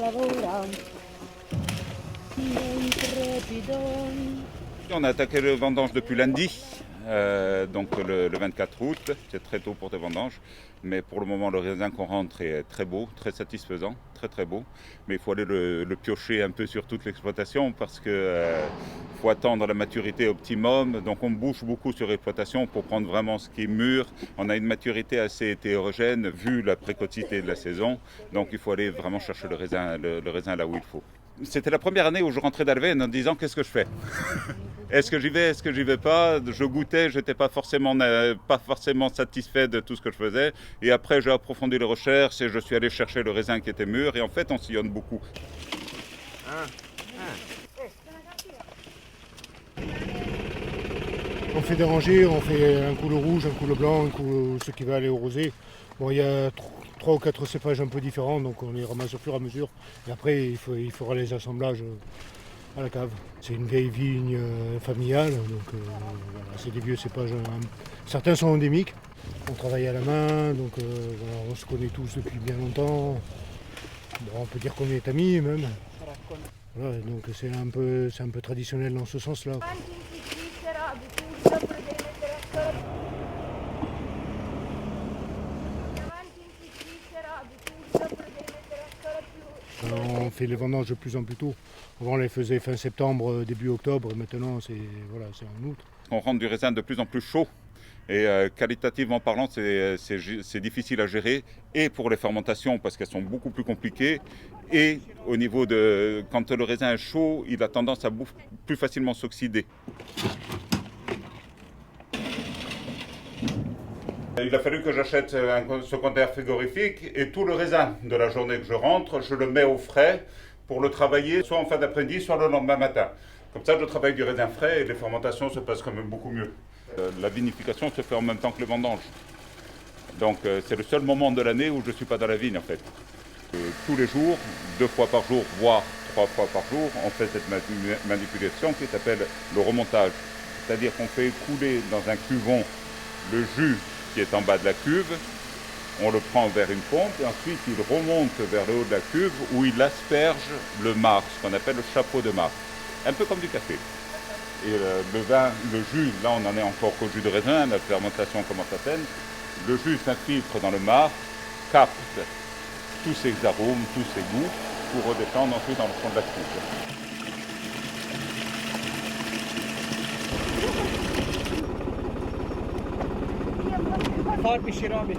lavora, chi è intrepido. On a attaqué le vendange depuis lundi, donc le 24 août. C'est très tôt pour des vendanges. Mais pour le moment, le raisin qu'on rentre est très beau, très satisfaisant, très très beau. Mais il faut aller le piocher un peu sur toute l'exploitation parce qu'il faut attendre la maturité optimum. Donc on bouge beaucoup sur l'exploitation pour prendre vraiment ce qui est mûr. On a une maturité assez hétérogène vu la précocité de la saison. Donc il faut aller vraiment chercher le raisin là où il faut. C'était la première année où je rentrais d'Alven en disant qu'est-ce que je fais. Est-ce que j'y vais, est-ce que j'y vais pas? Je goûtais, je n'étais pas forcément satisfait de tout ce que je faisais. Et après, j'ai approfondi les recherches et je suis allé chercher le raisin qui était mûr. Et en fait, on sillonne beaucoup. On fait des rangées, on fait un coup le rouge, un coup le blanc, un coup ce qui va aller au rosé. Bon, il y a 3 ou 4 cépages un peu différents, donc on les ramasse au fur et à mesure. Et après, il faudra les assemblages à la cave. C'est une vieille vigne familiale, donc voilà, c'est des vieux cépages. Certains sont endémiques. On travaille à la main, donc voilà, on se connaît tous depuis bien longtemps. Bon, on peut dire qu'on est amis même. Voilà, donc c'est un peu traditionnel dans ce sens-là. On fait les vendanges de plus en plus tôt. Avant on les faisait fin septembre, début octobre, maintenant c'est en août. On rentre du raisin de plus en plus chaud. Et qualitativement parlant, c'est difficile à gérer, et pour les fermentations parce qu'elles sont beaucoup plus compliquées, et au niveau de quand le raisin est chaud, il a tendance à plus facilement s'oxyder. Il a fallu que j'achète un secondaire frigorifique et tout le raisin de la journée que je rentre, je le mets au frais pour le travailler soit en fin d'après-midi, soit le lendemain matin. Comme ça, je travaille du raisin frais et les fermentations se passent quand même beaucoup mieux. La vinification se fait en même temps que les vendanges. Donc c'est le seul moment de l'année où je ne suis pas dans la vigne en fait. Tous les jours, 2 fois par jour, voire 3 fois par jour, on fait cette manipulation qui s'appelle le remontage. C'est-à-dire qu'on fait couler dans un cuvon le jus qui est en bas de la cuve, on le prend vers une pompe et ensuite il remonte vers le haut de la cuve où il asperge le marc, ce qu'on appelle le chapeau de marc. Un peu comme du café. Et le vin, le jus, là on en est encore qu'au jus de raisin, la fermentation commence à peine. Le jus s'infiltre dans le marc, capte tous ses arômes, tous ses goûts, pour redescendre ensuite dans le fond de la cuve. Farpi Shirabi.